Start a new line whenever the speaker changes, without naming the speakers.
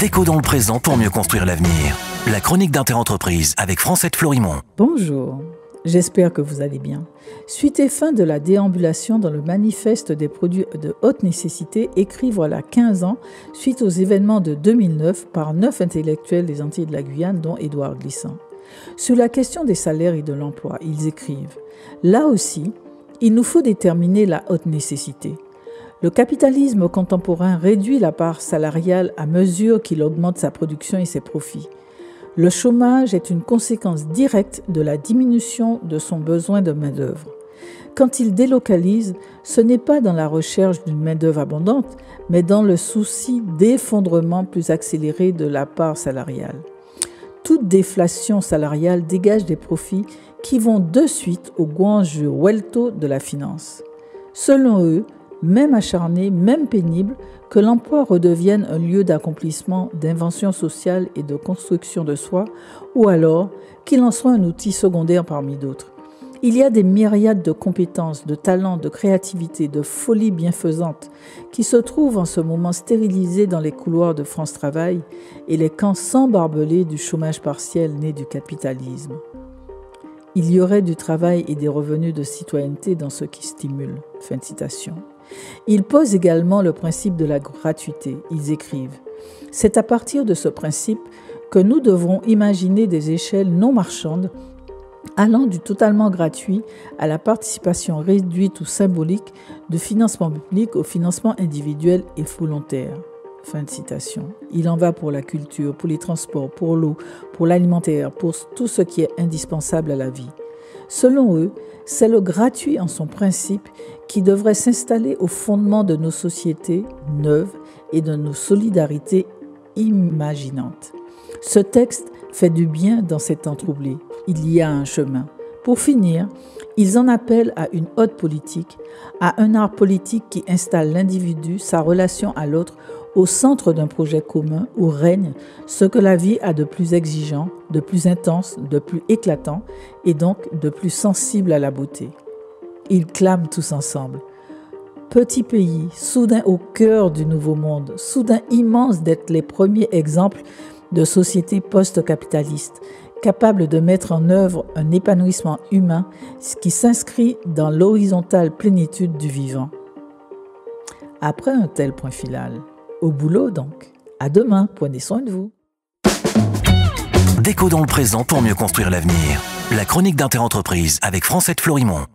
Déco dans le présent pour mieux construire l'avenir. La chronique d'Interentreprise avec Francette Florimond.
Bonjour, j'espère que vous allez bien. Suite et fin de la déambulation dans le manifeste des produits de haute nécessité écrit voilà 15 ans suite aux événements de 2009 par 9 intellectuels des Antilles de la Guyane dont Édouard Glissant. Sur la question des salaires et de l'emploi, ils écrivent « Là aussi, il nous faut déterminer la haute nécessité. Le capitalisme contemporain réduit la part salariale à mesure qu'il augmente sa production et ses profits. Le chômage est une conséquence directe de la diminution de son besoin de main-d'œuvre. Quand il délocalise, ce n'est pas dans la recherche d'une main-d'œuvre abondante, mais dans le souci d'effondrement plus accéléré de la part salariale. Toute déflation salariale dégage des profits qui vont de suite au guanche welto de la finance. Selon eux, même acharné, même pénible, que l'emploi redevienne un lieu d'accomplissement, d'invention sociale et de construction de soi, ou alors qu'il en soit un outil secondaire parmi d'autres. Il y a des myriades de compétences, de talents, de créativité, de folie bienfaisante qui se trouvent en ce moment stérilisées dans les couloirs de France Travail et les camps sans barbelés du chômage partiel né du capitalisme. Il y aurait du travail et des revenus de citoyenneté dans ce qui stimule. » Fin de citation. Ils posent également le principe de la gratuité. Ils écrivent « C'est à partir de ce principe que nous devrons imaginer des échelles non marchandes allant du totalement gratuit à la participation réduite ou symbolique du financement public au financement individuel et volontaire. » Fin de citation. Il en va pour la culture, pour les transports, pour l'eau, pour l'alimentaire, pour tout ce qui est indispensable à la vie. Selon eux, c'est le gratuit en son principe qui devrait s'installer au fondement de nos sociétés neuves et de nos solidarités imaginantes. Ce texte fait du bien dans ces temps troublés. Il y a un chemin. Pour finir, ils en appellent à une haute politique, à un art politique qui installe l'individu, sa relation à l'autre, au centre d'un projet commun où règne ce que la vie a de plus exigeant, de plus intense, de plus éclatant et donc de plus sensible à la beauté. Ils clament tous ensemble. Petit pays, soudain au cœur du nouveau monde, soudain immense d'être les premiers exemples de société post-capitaliste, capable de mettre en œuvre un épanouissement humain qui s'inscrit dans l'horizontale plénitude du vivant. Après un tel point final, au boulot donc. À demain, prenez soin de vous.
Déco dans le présent pour mieux construire l'avenir. La chronique d'Interentreprise avec Francette Florimond.